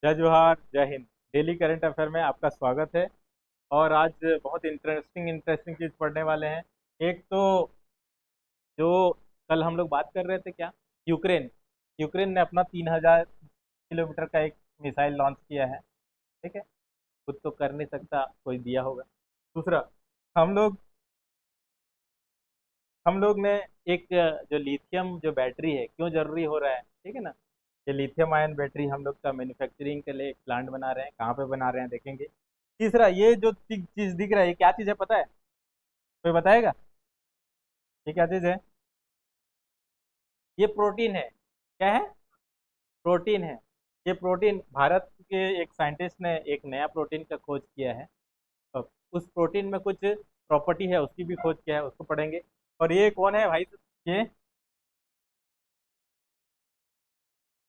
जय जोहार, जय हिंद। डेली करंट अफेयर में आपका स्वागत है। और आज बहुत इंटरेस्टिंग इंटरेस्टिंग चीज़ पढ़ने वाले हैं। एक तो जो कल हम लोग बात कर रहे थे, क्या यूक्रेन यूक्रेन ने अपना 3000 किलोमीटर का एक मिसाइल लॉन्च किया है। ठीक है, खुद तो कर नहीं सकता, कोई दिया होगा। दूसरा, हम लोग हम लोग ने एक जो लिथियम जो बैटरी है, क्यों जरूरी हो रहा है, ठीक है ना। ये लिथियम आयन बैटरी हम लोग का मैन्युफैक्चरिंग के लिए एक प्लांट बना रहे हैं, कहाँ पे बना रहे हैं देखेंगे। तीसरा, ये जो चीज दिख रहा है, ये क्या चीज है पता है? कोई बताएगा ये क्या चीज है? ये प्रोटीन है। क्या है? प्रोटीन है। ये प्रोटीन, भारत के एक साइंटिस्ट ने एक नया प्रोटीन का खोज किया है। तो उस प्रोटीन में कुछ प्रॉपर्टी है, उसकी भी खोज किया है, उसको पढ़ेंगे। और ये कौन है भाई? ये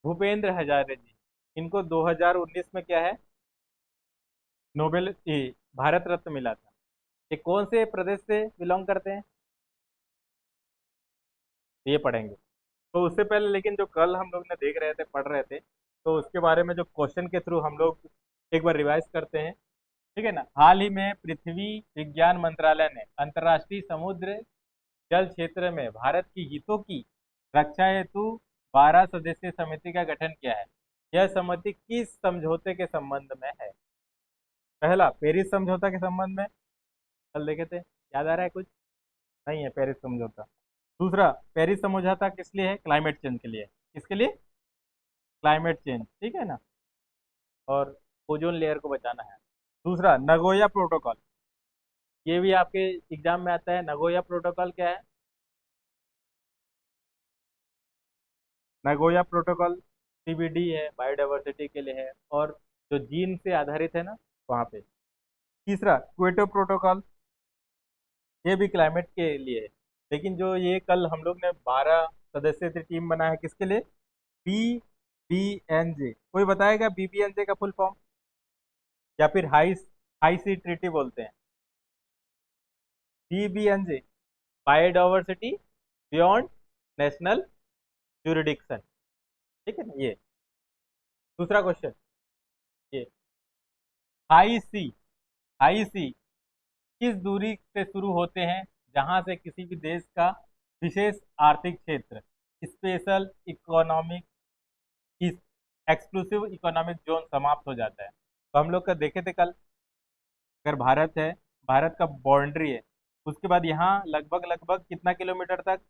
भूपेंद्र हजारे जी। इनको 2019 में क्या है, नोबेल भारत रत्न मिला था। ये कौन से प्रदेश से बिलोंग करते हैं, ये पढ़ेंगे। तो उससे पहले लेकिन जो कल हम लोग ने देख रहे थे, पढ़ रहे थे, तो उसके बारे में जो क्वेश्चन के थ्रू हम लोग एक बार रिवाइज करते हैं। ठीक है ना। हाल ही में पृथ्वी विज्ञान मंत्रालय ने अंतर्राष्ट्रीय समुद्र जल क्षेत्र में भारत की हितों की रक्षा हेतु 12 सदस्यीय समिति का गठन किया है। यह समिति किस समझौते के संबंध में है? पहला, पेरिस समझौता के संबंध में, कल देखे थे, याद आ रहा है कुछ? नहीं है पेरिस समझौता। दूसरा, पेरिस समझौता किस लिए है? क्लाइमेट चेंज के लिए। किसके लिए? क्लाइमेट चेंज, ठीक है ना। और ओजोन लेयर को बचाना है। दूसरा, नगोया प्रोटोकॉल। ये भी आपके एग्जाम में आता है। नगोया प्रोटोकॉल क्या है? नगोया प्रोटोकॉल सीबीडी है, बायोडाइवर्सिटी के लिए है, और जो जीन से आधारित है ना, वहाँ पे। तीसरा, क्योटो प्रोटोकॉल, ये भी क्लाइमेट के लिए है। लेकिन जो ये कल हम लोग ने 12 सदस्यीय टीम बना है, किसके लिए? BBNJ। कोई बताएगा BBNJ का फुल फॉर्म? या फिर हाई हाई सी ट्रीटी बोलते हैं। BBNJ, biodiversity beyond national jurisdiction. ठीक है ना ये। दूसरा क्वेश्चन, ये हाई सी हाई सी किस दूरी से शुरू होते हैं जहां से किसी भी देश का विशेष आर्थिक क्षेत्र, special economic, exclusive economic zone समाप्त हो जाता है? तो हम लोग का देखे थे कल, अगर भारत है, भारत का बाउंड्री है, उसके बाद यहाँ लगभग लगभग कितना किलोमीटर तक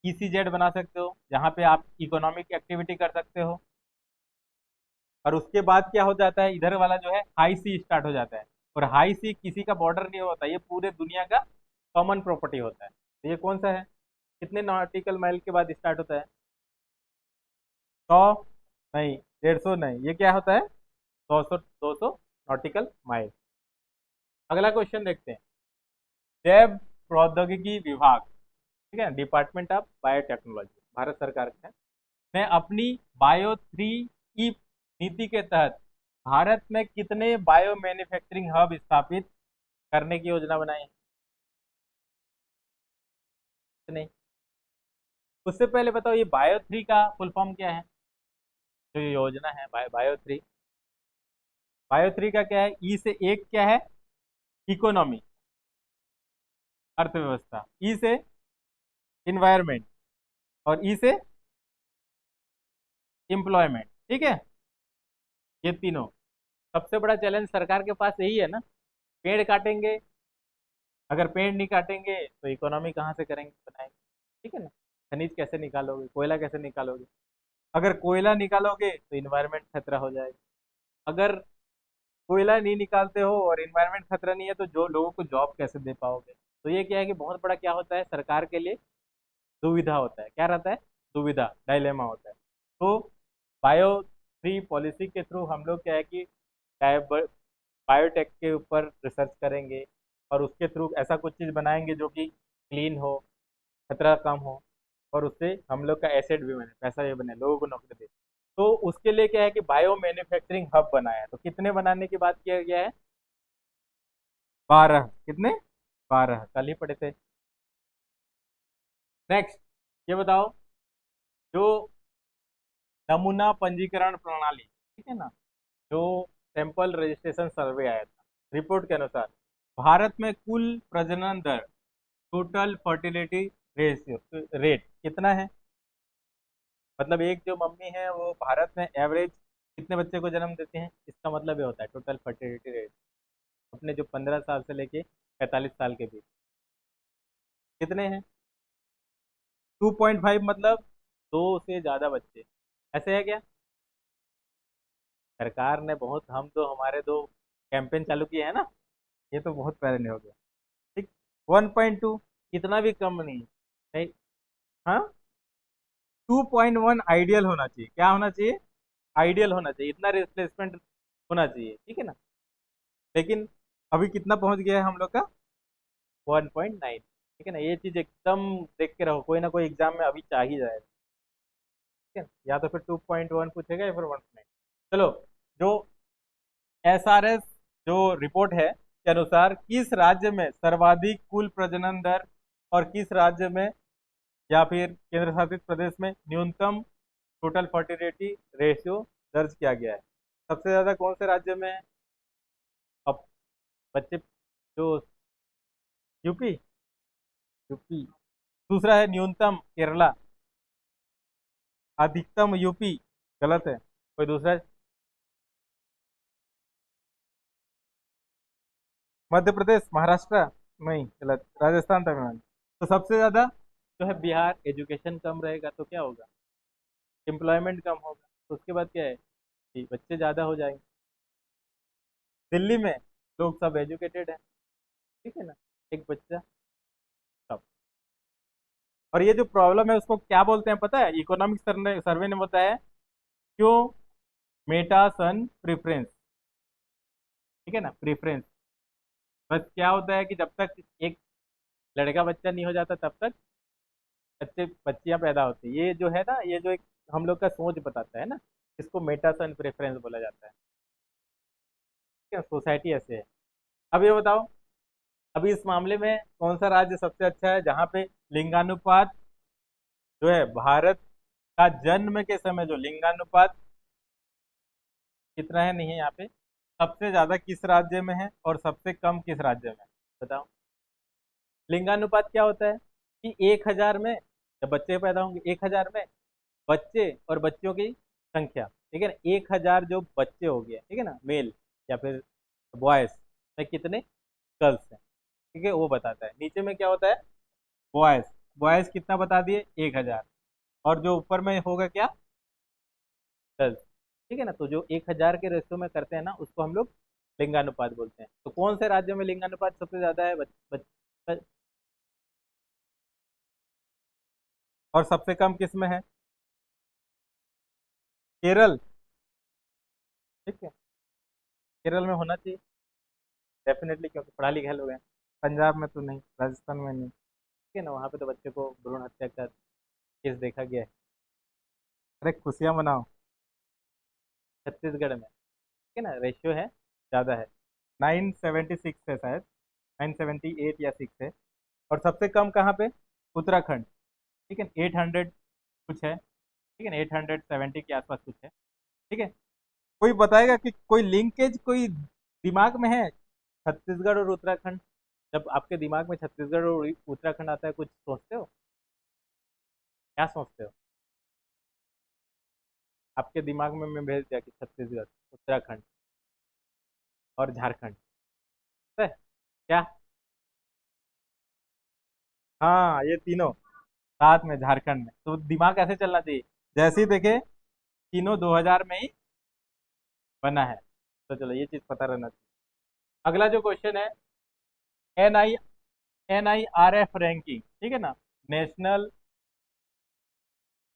ECZ बना सकते हो, जहाँ पे आप इकोनॉमिक एक्टिविटी कर सकते हो। और उसके बाद क्या हो जाता है, इधर वाला जो है हाई सी स्टार्ट हो जाता है। और हाई सी किसी का बॉर्डर नहीं होता, ये पूरे दुनिया का कॉमन प्रॉपर्टी होता है। तो ये कौन सा है? कितने नॉटिकल माइल के बाद स्टार्ट होता है? 100 नहीं, 150 नहीं, ये क्या होता है? 200 नॉटिकल माइल। अगला क्वेश्चन देखते हैं। जैव प्रौद्योगिकी विभाग, ठीक है, डिपार्टमेंट ऑफ बायोटेक्नोलॉजी, भारत सरकार का है, ने अपनी बायो 3 ई नीति के तहत भारत में कितने बायो मैन्युफैक्चरिंग हब स्थापित करने की योजना बनाई है? नहीं। उससे पहले बताओ, ये बायो 3 का फुल फॉर्म क्या है? जो ये योजना है बायो 3, बायो 3 का क्या है? ई से एक क्या है? इकोनॉमी, अर्थव्यवस्था। ई से इन्वायरमेंट, और ई से एम्प्लॉयमेंट। ठीक है, ये तीनों। सबसे बड़ा चैलेंज सरकार के पास यही है ना, पेड़ काटेंगे, अगर पेड़ नहीं काटेंगे तो इकोनॉमी कहाँ से करेंगे, बनाएंगे? ठीक है ना। खनिज कैसे निकालोगे, कोयला कैसे निकालोगे? अगर कोयला निकालोगे तो इन्वायरमेंट खतरा हो जाएगा। अगर कोयला नहीं निकालते हो और इन्वायरमेंट खतरा नहीं है, तो जो लोगों को जॉब कैसे दे पाओगे? तो ये क्या है कि बहुत बड़ा क्या होता है सरकार के लिए, दुविधा होता है। क्या रहता है? दुविधा, डायलेमा होता है। तो बायो 3 पॉलिसी के थ्रू हम लोग क्या है कि बायोटेक के ऊपर रिसर्च करेंगे, और उसके थ्रू ऐसा कुछ चीज़ बनाएंगे जो कि क्लीन हो, खतरा कम हो, और उससे हम लोग का एसेट भी बने, पैसा भी बने, लोगों को नौकरी दे। तो उसके लिए क्या है कि बायो मैन्युफैक्चरिंग हब बनाया है। तो कितने बनाने की बात किया गया है? 12। कितने? 12, कल ही पढ़े थे। नेक्स्ट, ये बताओ, जो नमूना पंजीकरण प्रणाली, ठीक है ना, जो सैंपल रजिस्ट्रेशन सर्वे आया था, रिपोर्ट के अनुसार भारत में कुल प्रजनन दर, टोटल फर्टिलिटी रेशियो रेट कितना है? मतलब एक जो मम्मी है वो भारत में एवरेज कितने बच्चे को जन्म देते हैं, इसका मतलब ये होता है टोटल फर्टिलिटी रेट अपने जो 15 साल से लेके 45 साल के बीच कितने हैं? 2.5, मतलब दो से ज़्यादा बच्चे। ऐसे है क्या? सरकार ने बहुत, हम तो हमारे दो कैंपेन चालू किए हैं ना, ये तो बहुत पहले हो गया। ठीक, 1.2 इतना भी कम नहीं नहीं। हाँ, 2.1 आइडियल होना चाहिए। क्या होना चाहिए? आइडियल होना चाहिए, इतना रिप्लेसमेंट होना चाहिए, ठीक है ना। लेकिन अभी कितना पहुंच गया है हम लोग का? 1.9। ठीक है ना, ये चीज एकदम देख के रहो, कोई ना कोई एग्जाम में अभी चाह ही जाएगा। ठीक है, या तो फिर 2.1 पूछेगा या फिर 1.9। चलो, जो एसआरएस जो रिपोर्ट है के अनुसार किस राज्य में सर्वाधिक कुल प्रजनन दर, और किस राज्य में या फिर केंद्र शासित प्रदेश में न्यूनतम टोटल फर्टिलिटी रेशियो दर्ज किया गया है? सबसे ज्यादा कौन से राज्य में है? अब बच्चे जो, यूपी। यूपी। दूसरा है न्यूनतम केरला, अधिकतम यूपी, गलत है। कोई दूसरा? मध्य प्रदेश, महाराष्ट्र, नहीं गलत, राजस्थान, तमिलनाडु। तो सबसे ज्यादा जो है बिहार। एजुकेशन कम रहेगा तो क्या होगा? एम्प्लॉयमेंट कम होगा, तो उसके बाद क्या है कि बच्चे ज़्यादा हो जाएंगे। दिल्ली में लोग सब एजुकेटेड हैं, ठीक है ना, एक बच्चा सब। और ये जो प्रॉब्लम है उसको क्या बोलते हैं पता है? इकोनॉमिक सर्वे सर्वे ने बताया क्यों, मेटा सन प्रेफरेंस। ठीक है ना, प्रेफरेंस। बस क्या होता है कि जब तक एक लड़का बच्चा नहीं हो जाता तब तक बच्चे बच्चियां पैदा होती है। ये जो है ना, ये जो एक हम लोग का सोच बताता है ना, इसको मेटा सन प्रेफरेंस बोला जाता है। क्या सोसाइटी ऐसे है। अब ये बताओ, अभी इस मामले में कौन सा राज्य सबसे अच्छा है जहाँ पे लिंगानुपात जो है, भारत का जन्म के समय जो लिंगानुपात कितना है, नहीं है यहाँ पे, सबसे ज्यादा किस राज्य में है और सबसे कम किस राज्य में है? बताओ। लिंगानुपात क्या होता है कि 1,000 में जब बच्चे पैदा होंगे, 1,000 में बच्चे और बच्चियों की संख्या, ठीक है ना, 1,000 जो बच्चे हो गए, ठीक है ना, मेल या फिर बॉयज में कितने गर्ल्स हैं, ठीक है, वो बताता है। नीचे में क्या होता है? बॉयज। बॉयज कितना बता दिए? 1,000। और जो ऊपर में होगा क्या? 10। ठीक है ना, तो जो 1,000 के रेशो में करते हैं ना, उसको हम लोग लिंगानुपात बोलते हैं। तो कौन से राज्य में लिंगानुपात सबसे ज्यादा है? और सबसे कम किस में है? केरल। ठीक है, केरल में होना चाहिए डेफिनेटली, क्योंकि पढ़ा लिखा लोग हैं। पंजाब में तो नहीं, राजस्थान में नहीं। ठीक है ना, वहाँ पे तो बच्चे को भ्रूण हत्या का केस देखा गया है। अरे खुशियाँ मनाओ, छत्तीसगढ़ में, ठीक है ना, रेशियो है, ज़्यादा है। 976 है शायद, 978 या 6 है। और सबसे कम कहाँ पे? उत्तराखंड। ठीक है, 800 कुछ है। ठीक है ना, 870 के आसपास कुछ है। ठीक है। कोई बताएगा कि कोई लिंकेज कोई दिमाग में है छत्तीसगढ़ और उत्तराखंड? जब आपके दिमाग में छत्तीसगढ़ और उत्तराखंड आता है, कुछ सोचते हो? क्या सोचते हो? आपके दिमाग में मैं भेज दिया कि छत्तीसगढ़, उत्तराखंड और झारखंड है क्या? हाँ, ये तीनों साथ में झारखंड में, तो दिमाग ऐसे चलना चाहिए जैसे ही देखे तीनों 2000 में ही बना है। तो चलो, ये चीज पता रहना चाहिए। अगला जो क्वेश्चन है, एन आई NIRF रैंकिंग, ठीक है ना, नेशनल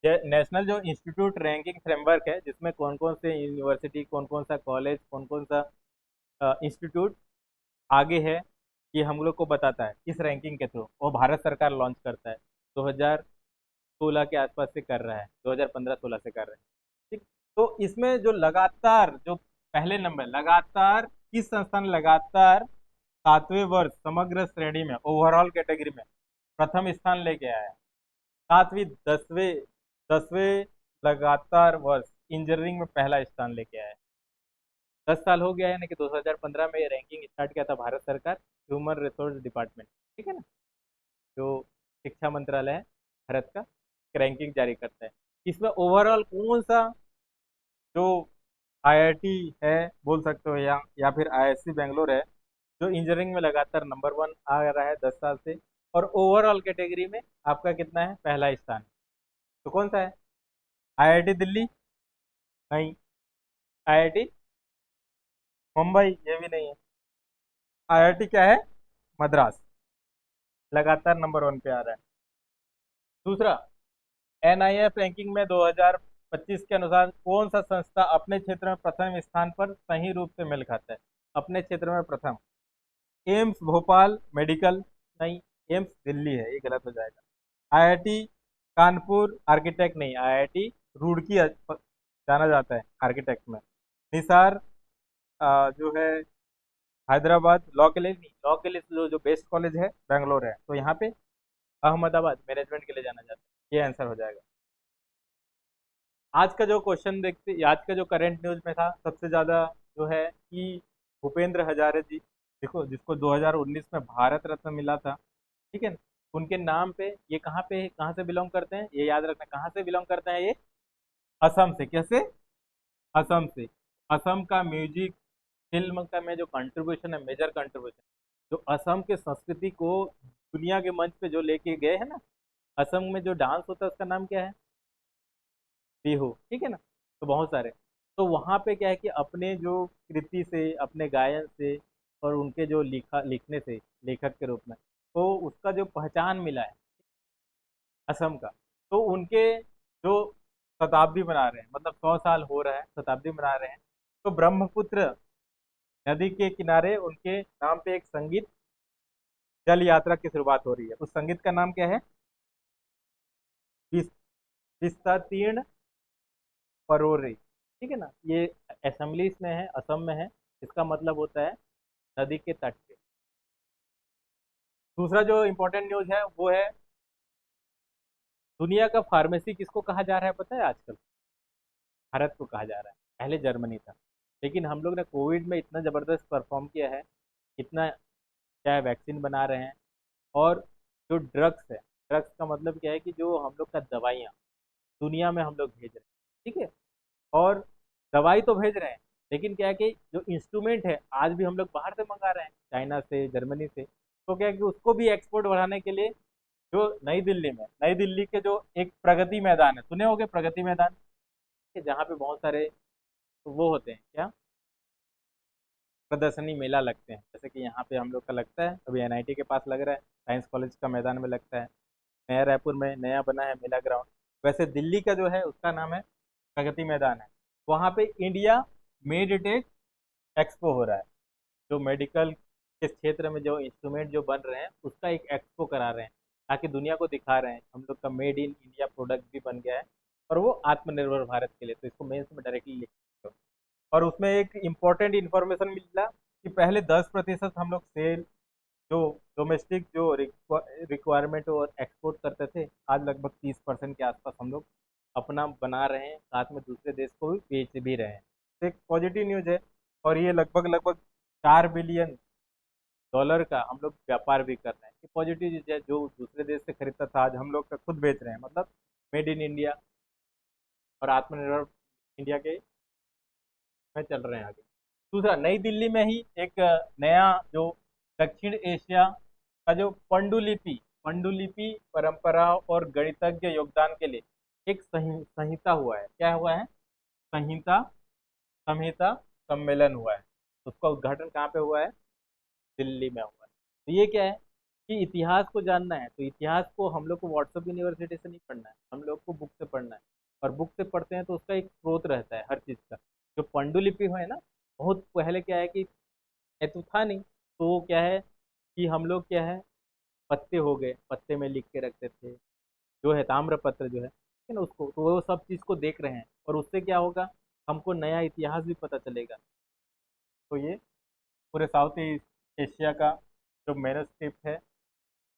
नेशनल जो इंस्टीट्यूट रैंकिंग फ्रेमवर्क है, जिसमें कौन कौन से यूनिवर्सिटी, कौन कौन सा कॉलेज, कौन कौन सा इंस्टीट्यूट आगे है, ये हम लोग को बताता है इस रैंकिंग के थ्रू। वो भारत सरकार लॉन्च करता है, 2016 के आसपास से कर रहा है, 2015-16 से कर रहा है। ठीक, तो इसमें जो लगातार जो पहले नंबर, लगातार किस संस्थान लगातार 7वें वर्ष समग्र श्रेणी में, ओवरऑल कैटेगरी में प्रथम स्थान लेके आया है? 7वीं, 10वें, 10वें लगातार वर्ष इंजीनियरिंग में पहला स्थान लेके आया है। 10 साल हो गया है, यानी कि 2015 में ये रैंकिंग स्टार्ट किया था भारत सरकार, ह्यूमन रिसोर्स डिपार्टमेंट, ठीक है ना, जो शिक्षा मंत्रालय है भारत का, रैंकिंग जारी करता है। इसमें ओवरऑल कौन सा जो आईआईटी है बोल सकते हो, या फिर आईआईएससी बेंगलोर है, जो इंजीनियरिंग में लगातार नंबर वन आ रहा है 10 साल से, और ओवरऑल कैटेगरी में आपका कितना है, पहला स्थान। तो कौन सा है? आईआईटी दिल्ली? नहीं। आईआईटी मुंबई? ये भी नहीं है। आईआईटी क्या है? मद्रास, लगातार नंबर वन पे आ रहा है। दूसरा, एनआईएफ रैंकिंग में 2025 के अनुसार कौन सा संस्था अपने क्षेत्र में प्रथम स्थान पर सही रूप से मेल खाता है? अपने क्षेत्र में प्रथम। AIIMS Bhopal medical? नहीं। एम्स दिल्ली है, ये गलत हो जाएगा। IIT Kanpur architect? नहीं। आईआईटी रुड़की जाना जाता है आर्किटेक्ट में। निसार जो है हैदराबाद, लॉ के लिए नहीं, लॉ के लिए जो जो बेस्ट कॉलेज है बेंगलोर है, तो यहाँ पे अहमदाबाद मैनेजमेंट के लिए जाना जाता है। ये आंसर हो जाएगा। आज का जो क्वेश्चन देखते, आज का जो करंट न्यूज में था सबसे ज्यादा, जो है कि भूपेंद्र हजारे जी, देखो, जिसको 2019 में भारत रत्न मिला था, ठीक है ना, उनके नाम पे ये कहाँ से बिलोंग करते हैं, ये याद रखना, कहाँ से बिलोंग करते हैं ये? असम से। कैसे? असम से। असम का म्यूजिक, फिल्म का में जो कंट्रीब्यूशन है, मेजर कंट्रीब्यूशन, जो असम के संस्कृति को दुनिया के मंच पे जो लेके गए हैं ना, असम में जो डांस होता है उसका नाम क्या है? बिहू, ठीक है ना। तो बहुत सारे, तो वहाँ पे क्या है कि अपने जो कृति से, अपने गायन से, और उनके जो लिखने से, लेखक के रूप में, तो उसका जो पहचान मिला है असम का, तो उनके जो शताब्दी मना रहे हैं, मतलब 100 साल हो रहा है, शताब्दी मना रहे हैं, तो ब्रह्मपुत्र नदी के किनारे उनके नाम पे एक संगीत जल यात्रा की शुरुआत हो रही है। उस संगीत का नाम क्या है? विस- विस्तातीर्ण परोरे, ठीक है ना। ये असेंबली में है, असम में है। इसका मतलब होता है नदी के तट पे। दूसरा जो इम्पोर्टेंट न्यूज है वो है, दुनिया का फार्मेसी किसको कहा जा रहा है पता है आजकल? भारत को कहा जा रहा है। पहले जर्मनी था, लेकिन हम लोग ने कोविड में इतना ज़बरदस्त परफॉर्म किया है, इतना क्या वैक्सीन बना रहे हैं, और जो ड्रग्स है, ड्रग्स का मतलब क्या है कि जो हम लोग का दवाइयाँ दुनिया में हम लोग भेज रहे हैं, ठीक है। और दवाई तो भेज रहे हैं, लेकिन क्या है कि जो इंस्ट्रूमेंट है आज भी हम लोग बाहर से मंगा रहे हैं, चाइना से, जर्मनी से। तो क्या है कि उसको भी एक्सपोर्ट बढ़ाने के लिए, जो नई दिल्ली के जो एक प्रगति मैदान है, सुने होंगे प्रगति मैदान, कि जहाँ पे बहुत सारे वो होते हैं क्या, प्रदर्शनी मेला लगते हैं, जैसे कि यहाँ पे हम लोग का लगता है, अभी एनआईटी के पास लग रहा है, साइंस कॉलेज का मैदान में लगता है। नया रायपुर में नया बना है मेला ग्राउंड। वैसे दिल्ली का जो है उसका नाम है प्रगति मैदान है। वहाँ पे इंडिया मेडिटेक एक्सपो हो रहा है। जो मेडिकल के क्षेत्र में जो इंस्ट्रूमेंट जो बन रहे हैं उसका एक एक्सपो करा रहे हैं, ताकि दुनिया को दिखा रहे हैं हम लोग का मेड इन इंडिया प्रोडक्ट भी बन गया है, और वो आत्मनिर्भर भारत के लिए। तो इसको मेंस में डायरेक्टली लिख सकते हो। और उसमें एक इम्पोर्टेंट इन्फॉर्मेशन मिला कि पहले 10% हम लोग सेल, जो डोमेस्टिक जो रिक्वायरमेंट और एक्सपोर्ट करते थे, आज लगभग 30% के आसपास हम लोग अपना बना रहे हैं, साथ में दूसरे देश को भी बेच भी रहे हैं। तो एक पॉजिटिव न्यूज़ है। और ये लगभग लगभग $4 बिलियन का हम लोग व्यापार भी कर रहे हैं। ये पॉजिटिव चीज़ है, जो दूसरे देश से खरीदता था आज हम लोग का खुद बेच रहे हैं, मतलब मेड इन इंडिया और आत्मनिर्भर इंडिया के में चल रहे हैं आगे। दूसरा, नई दिल्ली में ही एक नया जो दक्षिण एशिया का जो पंडुलिपि परंपरा और गणितज्ञ योगदान के लिए एक संहिता हुआ है। क्या हुआ है? संहिता संहिता सम्मेलन हुआ है। उसका उद्घाटन कहाँ पे हुआ है? दिल्ली में हुआ है। तो ये क्या है कि इतिहास को जानना है, तो इतिहास को हम लोग को व्हाट्सएप यूनिवर्सिटी से नहीं पढ़ना है, हम लोग को बुक से पढ़ना है। और बुक से पढ़ते हैं तो उसका एक स्रोत रहता है हर चीज़ का। जो पांडुलिपि है ना, बहुत पहले क्या है कि ये तो था नहीं, तो वो क्या है कि हम लोग क्या है, पत्ते हो गए, पत्ते में लिख के रखते थे, जो है ताम्रपत्र जो है, ठीक है ना, उसको, तो वो सब चीज़ को देख रहे हैं, और उससे क्या होगा, हमको नया इतिहास भी पता चलेगा। तो ये पूरे साउथ ईस्ट एशिया का जो मैनस्क्रिप्ट है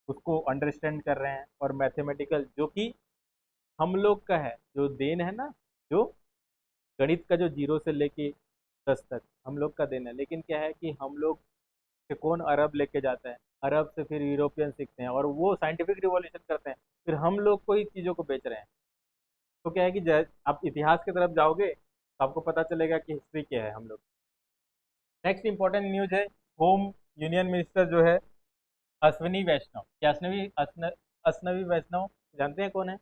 उसको अंडरस्टैंड कर रहे हैं, और मैथमेटिकल जो कि हम लोग का है, जो देन है ना, जो गणित का जो 0 से लेके 10 तक हम लोग का दिन है, लेकिन क्या है कि हम लोग से कौन अरब लेके जाता है, अरब से फिर यूरोपियन सीखते हैं और वो साइंटिफिक रिवॉल्यूशन करते हैं, फिर हम लोग को ही चीज़ों को बेच रहे हैं। तो क्या है कि आप इतिहास की तरफ जाओगे तो आपको पता चलेगा कि हिस्ट्री क्या है हम लोग। नेक्स्ट इंपॉर्टेंट न्यूज है, होम यूनियन मिनिस्टर जो है अश्विनी वैष्णव, क्या अश्विनी वैष्णव जानते हैं कौन है?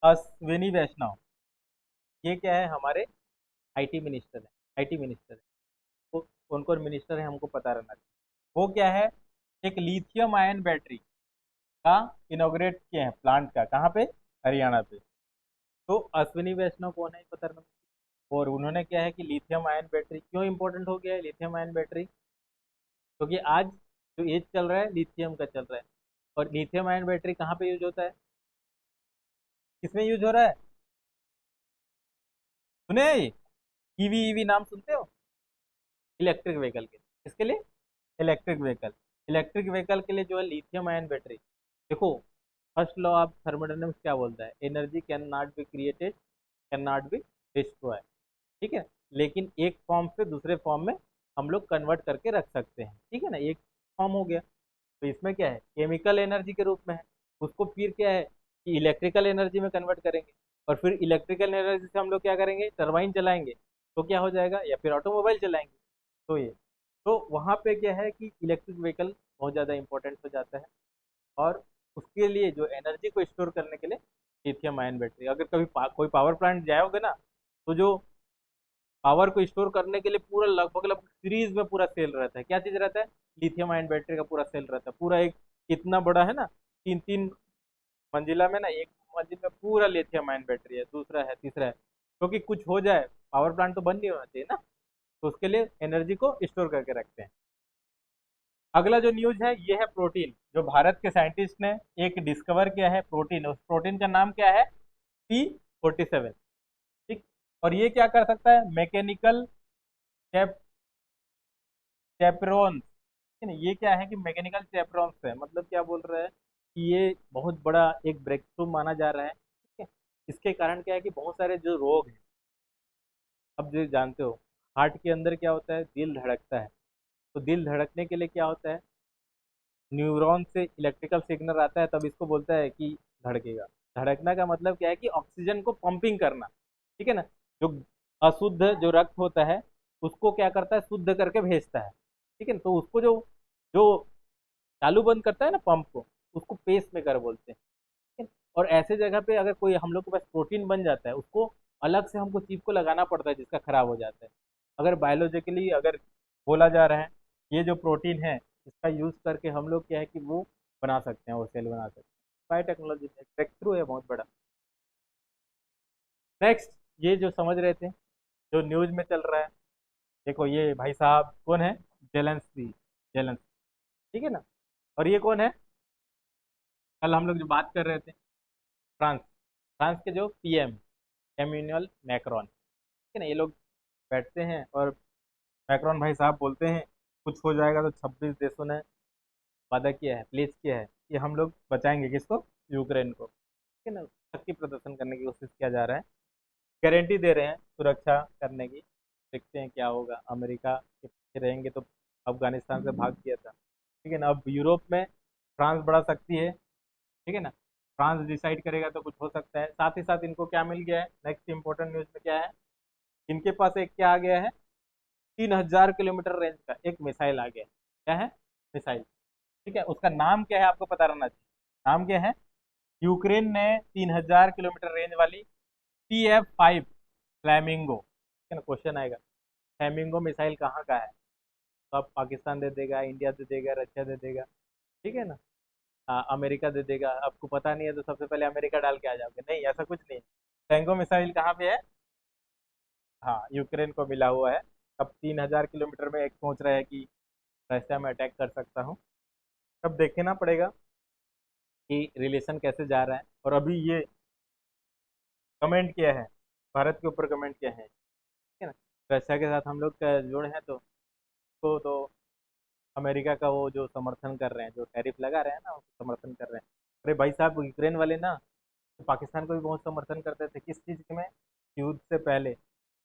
अश्विनी वैष्णव, ये क्या है, हमारे आईटी मिनिस्टर है, आईटी मिनिस्टर है। तो कौन कौन मिनिस्टर है हमको पता रहना चाहिए। वो क्या है, एक लिथियम आयन बैटरी का इनॉग्रेट किए हैं प्लांट का, कहाँ पे, हरियाणा पे। तो अश्विनी वैष्णव कौन है ये पता रहना चाहिए। और उन्होंने क्या है कि लिथियम आयन बैटरी क्यों इंपॉर्टेंट हो गया है लिथियम आयन बैटरी, क्योंकि आज जो एज चल रहा है लिथियम का चल रहा है। और लिथियम आयन बैटरी कहाँ पे यूज होता है, किसमें यूज हो रहा है, सुने? ईवी, ईवी नाम सुनते हो, इलेक्ट्रिक व्हीकल के, किसके लिए, इलेक्ट्रिक व्हीकल, इलेक्ट्रिक व्हीकल के लिए जो है लिथियम आयन बैटरी। देखो, फर्स्ट लॉ ऑफ थर्मोडायनेमिक्स क्या बोलता है, energy can not be created, can not be destroy, ठीक है, लेकिन एक फॉर्म से दूसरे फॉर्म में हम लोग कन्वर्ट करके रख सकते हैं, ठीक है ना, एक फॉर्म हो गया। तो इसमें क्या है, केमिकल एनर्जी के रूप में है, उसको फिर क्या है कि इलेक्ट्रिकल एनर्जी में कन्वर्ट करेंगे, और फिर इलेक्ट्रिकल एनर्जी से हम लोग क्या करेंगे, टरबाइन चलाएंगे, तो क्या हो जाएगा, या फिर ऑटोमोबाइल चलाएंगे। तो ये, तो वहाँ पे क्या है कि इलेक्ट्रिक व्हीकल बहुत ज़्यादा इंपॉर्टेंट हो जाता है। और उसके लिए जो एनर्जी को स्टोर करने के लिए लिथियम आयन बैटरी, अगर कभी कोई पावर प्लांट जाओगे ना, तो जो पावर को स्टोर करने के लिए पूरा लगभग लगभग सीरीज में पूरा सेल रहता है, क्या चीज रहता है, लिथियम आयन बैटरी का पूरा सेल रहता है, पूरा एक इतना बड़ा है ना, तीन तीन मंजिला में ना, एक मंजिल में पूरा लिथियम आयन बैटरी है, दूसरा है, तीसरा है, क्योंकि कुछ हो जाए, पावर प्लांट तो बंद नहीं होना चाहिए ना, तो उसके लिए एनर्जी को स्टोर करके रखते हैं। अगला जो न्यूज है ये है प्रोटीन, जो भारत के साइंटिस्ट ने एक डिस्कवर किया है प्रोटीन, उस प्रोटीन का नाम क्या है, P47, ठीक। और ये क्या कर सकता है, मैकेनिकल चैपरोन्स, है ना, ये क्या है कि मैकेनिकल चैपरोन्स है, मतलब क्या बोल रहा है कि ये बहुत बड़ा एक ब्रेक थ्रू माना जा रहा है, ठीक है। इसके कारण क्या है कि बहुत सारे जो रोग हैं, अब जो जानते हो, हार्ट के अंदर क्या होता है, दिल धड़कता है, तो दिल धड़कने के लिए क्या होता है, न्यूरॉन से इलेक्ट्रिकल सिग्नल आता है, तब इसको बोलता है कि धड़केगा। धड़कना का मतलब क्या है कि ऑक्सीजन को पंपिंग करना, ठीक है ना, जो अशुद्ध जो रक्त होता है उसको क्या करता है, शुद्ध करके भेजता है, ठीक है ना, तो उसको जो जो चालू बंद करता है ना पंप को, उसको पेस मेकर बोलते हैं, ठीक है। और ऐसे जगह पे अगर कोई हम लोग के पास प्रोटीन बन जाता है, उसको अलग से हमको चिप को लगाना पड़ता है जिसका खराब हो जाता है। अगर बायोलॉजिकली अगर बोला जा रहा है, ये जो प्रोटीन है इसका यूज करके हम लोग क्या है कि वो बना सकते हैं, वो सेल बना सकते हैं, बायोटेक्नोलॉजी में ब्रेक थ्रू है बहुत बड़ा। नेक्स्ट, ये जो समझ रहे थे, जो न्यूज में चल रहा है, देखो ये भाई साहब कौन है, जेलेंस्की, जेलेंस्की, ठीक है ना। और ये कौन है, कल हम लोग जो बात कर रहे थे, फ्रांस, फ्रांस के जो पीएम, एम्यूनल मैक्रोन, ठीक है ना, ये लोग बैठते हैं और मैक्रोन भाई साहब बोलते हैं कुछ हो जाएगा तो 26 देशों ने वादा किया है, प्लेस किया है कि हम लोग बचाएंगे किसको, यूक्रेन को, ठीक है ना, शक्ति प्रदर्शन करने की कोशिश किया जा रहा है, गारंटी दे रहे हैं सुरक्षा करने की। देखते हैं क्या होगा, अमेरिका के पीछे रहेंगे तो अफगानिस्तान से भाग गया था, ठीक है ना, अब यूरोप में फ्रांस बड़ा शक्ति है, ठीक है ना, फ्रांस डिसाइड करेगा तो कुछ हो सकता है। साथ ही साथ इनको क्या मिल गया है, नेक्स्ट इंपॉर्टेंट न्यूज में क्या है, इनके पास एक क्या आ गया है, 3000 किलोमीटर रेंज का एक मिसाइल आ गया है। क्या है, मिसाइल, ठीक है, उसका नाम क्या है आपको पता रहना चाहिए, नाम क्या है, यूक्रेन ने 3000 किलोमीटर रेंज वाली TF5 फ्लैमिंगो, ठीक है ना, क्वेश्चन आएगा फ्लैमिंगो मिसाइल कहाँ का है, तो अब पाकिस्तान दे देगा, इंडिया दे देगा, रशिया दे देगा, ठीक है ना, अमेरिका दे देगा, आपको पता नहीं है तो सबसे पहले अमेरिका डाल के आ जाओगे, नहीं ऐसा कुछ नहीं। टैंगो मिसाइल कहाँ पे है, हाँ यूक्रेन को मिला हुआ है। अब 3000 किलोमीटर में एक सोच रहा है कि रशिया में अटैक कर सकता हूँ, तब देखना पड़ेगा कि रिलेशन कैसे जा रहा है। और अभी ये कमेंट किया है, भारत के ऊपर कमेंट किया है, ठीक है ना, रशिया के साथ हम लोग का जुड़ है, तो अमेरिका का वो जो समर्थन कर रहे हैं, जो टैरिफ लगा रहे हैं ना, उसको समर्थन कर रहे हैं। अरे भाई साहब, यूक्रेन वाले ना तो पाकिस्तान को भी बहुत समर्थन करते थे, किस चीज़ में, युद्ध से पहले,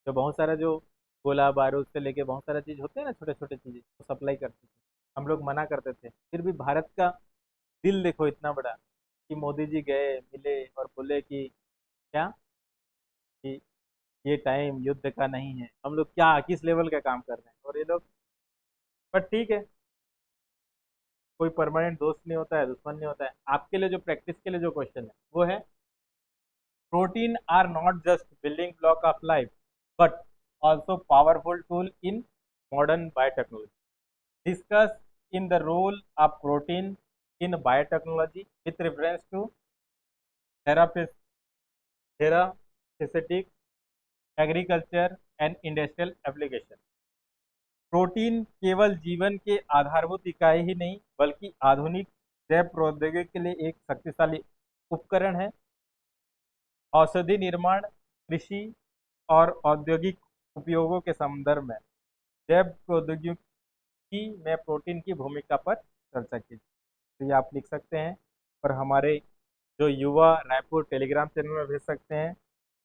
जो बहुत सारा जो गोला बारूद से लेके बहुत सारा चीज़ होते हैं ना, छोटे छोटे चीज़ें तो सप्लाई करते थे। हम लोग मना करते थे, फिर भी भारत का दिल देखो इतना बड़ा कि मोदी जी गए मिले और बोले कि क्या, कि ये टाइम युद्ध का नहीं है। हम लोग क्या किस लेवल का काम कर रहे हैं, और ये लोग। पर ठीक है, कोई परमानेंट दोस्त नहीं होता है, दुश्मन नहीं होता है। आपके लिए जो प्रैक्टिस के लिए जो क्वेश्चन है वो है, protein are not just building block of life but also powerful tool in modern biotechnology. Discuss in the role of protein in biotechnology with reference to therapeutics, agriculture and industrial application. Protein केवल जीवन के आधारभूत इकाई ही नहीं बल्कि आधुनिक जैव प्रौद्योगिकी के लिए एक शक्तिशाली उपकरण है। औषधि निर्माण, कृषि और औद्योगिक उपयोगों के संदर्भ में जैव प्रौद्योगिकी में प्रोटीन की भूमिका पर चर्चा की। तो ये आप लिख सकते हैं और हमारे जो युवा रायपुर टेलीग्राम चैनल में भेज सकते हैं।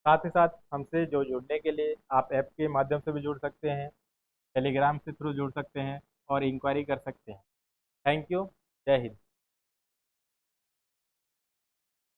साथ ही साथ हमसे जो जुड़ने के लिए आप ऐप के माध्यम से भी जुड़ सकते हैं, टेलीग्राम के थ्रू जुड़ सकते हैं और इंक्वायरी कर सकते हैं। Thank you. जय हिंद।